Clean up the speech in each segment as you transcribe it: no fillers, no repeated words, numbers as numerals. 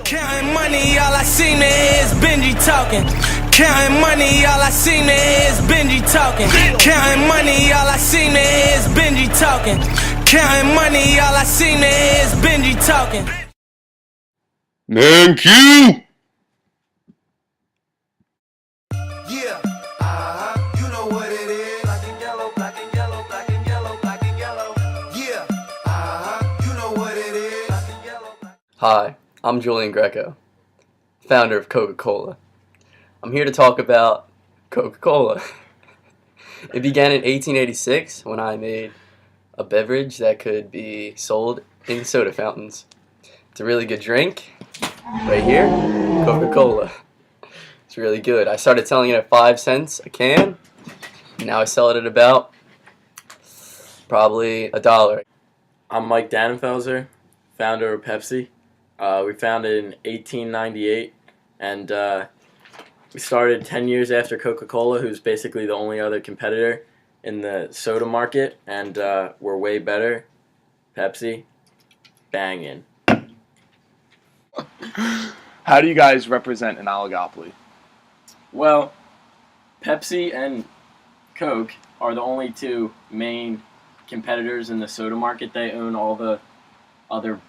Counting money, all I seen is Benji talking. Counting money, all I seen is Benji talking. Counting money, all I seen is Benji talking. Counting money, all I seen is Benji talking. Man, Q! Yeah, you know what it is. Black and yellow, black and yellow, black and yellow, black and yellow. Yeah, you know what it is. Black and yellow, black. Hi, I'm Julian Greco, founder of Coca-Cola. I'm here to talk about Coca-Cola. It began in 1886 when I made a beverage that could be sold in soda fountains. It's a really good drink. Right here, Coca-Cola. It's really good. I started selling it at 5 cents a can. Now I sell it at about probably $1. I'm Mike Dannenfelser, founder of Pepsi. We founded in 1898, and we started 10 years after Coca-Cola, who's basically the only other competitor in the soda market, and we're way better. Pepsi, banging. How do you guys represent an oligopoly? Well, Pepsi and Coke are the only two main competitors in the soda market. They own all the other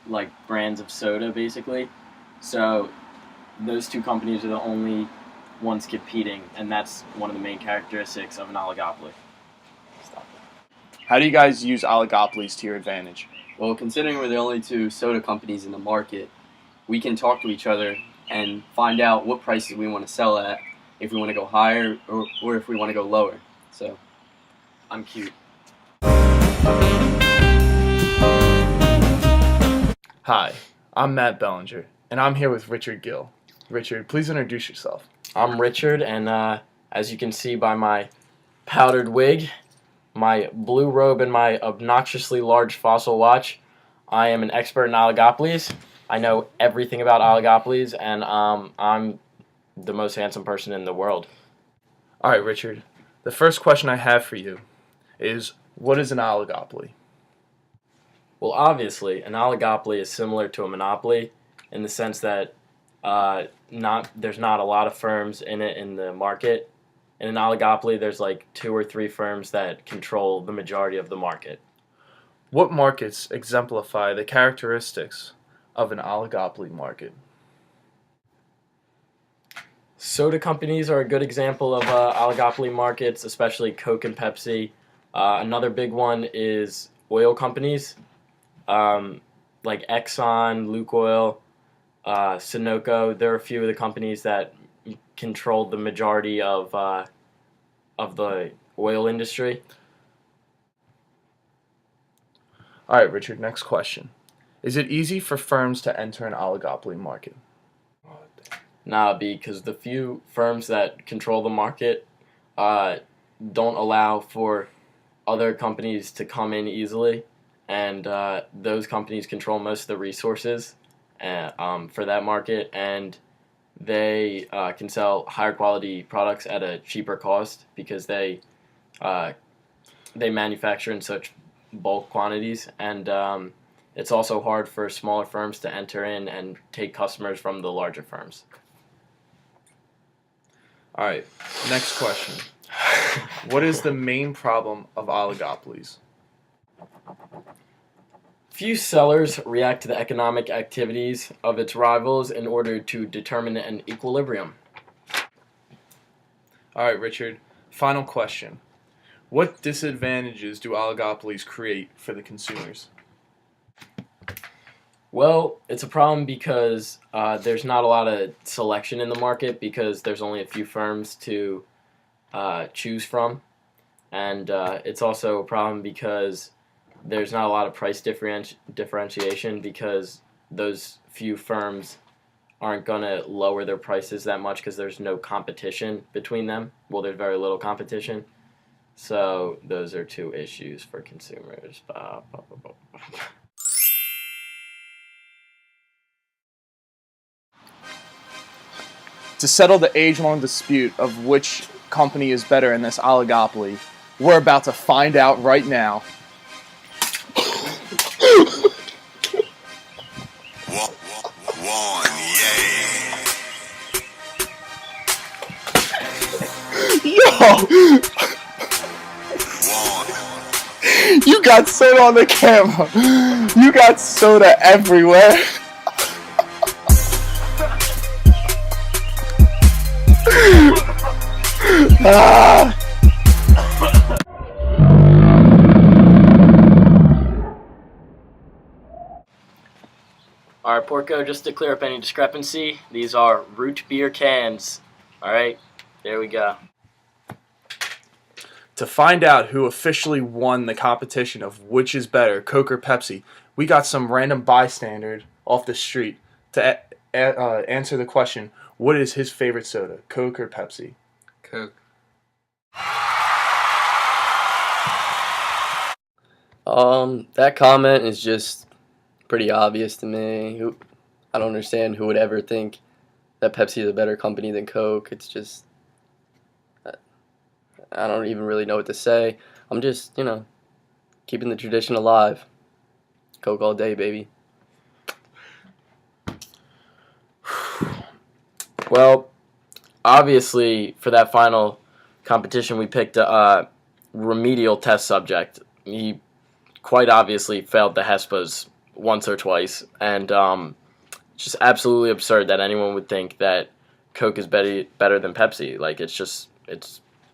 brands of soda, basically. So those two companies are the only ones competing, and that's one of the main characteristics of an oligopoly. How do you guys use oligopolies to your advantage? Well, considering we're the only two soda companies in the market, we can talk to each other and find out what prices we want to sell at, if we want to go higher or if we want to go lower. So, I'm cute. Hi, I'm Matt Bellinger, and I'm here with Richard Gill. Richard, please introduce yourself. I'm Richard, and as you can see by my powdered wig, my blue robe, and my obnoxiously large fossil watch, I am an expert in oligopolies. I know everything about oligopolies, and I'm the most handsome person in the world. All right, Richard. The first question I have for you is, what is an oligopoly? Well, obviously, an oligopoly is similar to a monopoly in the sense that there's not a lot of firms in it in the market. In an oligopoly, there's like 2 or 3 firms that control the majority of the market. What markets exemplify the characteristics of an oligopoly market? Soda companies are a good example of oligopoly markets, especially Coke and Pepsi. Another big one is oil companies, like Exxon, Lukoil, Sunoco. There are a few of the companies that control the majority of the oil industry. All right, Richard, next question. Is it easy for firms to enter an oligopoly market? Nah, because the few firms that control the market don't allow for other companies to come in easily, and those companies control most of the resources for that market, and they can sell higher quality products at a cheaper cost because they manufacture in such bulk quantities, and it's also hard for smaller firms to enter in and take customers from the larger firms. All right, next question. What is the main problem of oligopolies? Few sellers react to the economic activities of its rivals in order to determine an equilibrium. All right, Richard, final question. What disadvantages do oligopolies create for the consumers? Well, it's a problem because there's not a lot of selection in the market because there's only a few firms to choose from. And it's also a problem because there's not a lot of price differentiation because those few firms aren't going to lower their prices that much because there's no competition between them. Well, there's very little competition. So those are 2 issues for consumers. To settle the age-long dispute of which company is better in this oligopoly, we're about to find out right now. One, yeah. You got soda on the camera. You got soda everywhere. Ah. Alright, Porco, just to clear up any discrepancy, these are root beer cans. Alright, there we go. To find out who officially won the competition of which is better, Coke or Pepsi, we got some random bystander off the street to answer the question, what is his favorite soda, Coke or Pepsi? Coke. That comment is just pretty obvious to me. I don't understand who would ever think that Pepsi is a better company than Coke. It's just, I don't even really know what to say. I'm just, keeping the tradition alive. Coke all day, baby. Well, obviously, for that final competition, we picked a remedial test subject. He quite obviously failed the HESPAs once or twice, and it's just absolutely absurd that anyone would think that Coke is better than Pepsi. Like, it's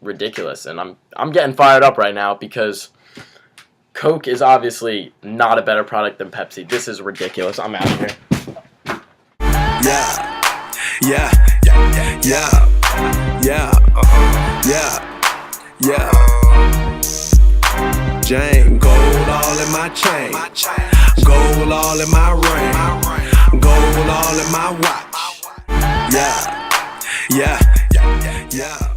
ridiculous, and I'm getting fired up right now because Coke is obviously not a better product than Pepsi. This is ridiculous. I'm out of here. Yeah, yeah, yeah, yeah, yeah. Jane, gold all in my chain, gold all in my ring, gold all in my watch. Yeah, yeah, yeah.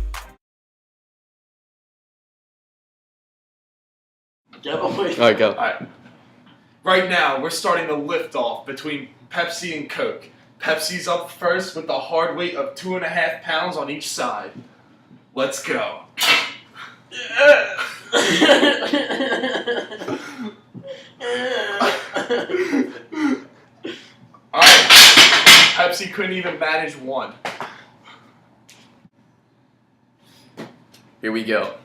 All right, go. Alright. Right now, we're starting to lift off between Pepsi and Coke. Pepsi's up first with the hard weight of 2.5 pounds on each side. Let's go. Alright. Pepsi couldn't even manage one. Here we go.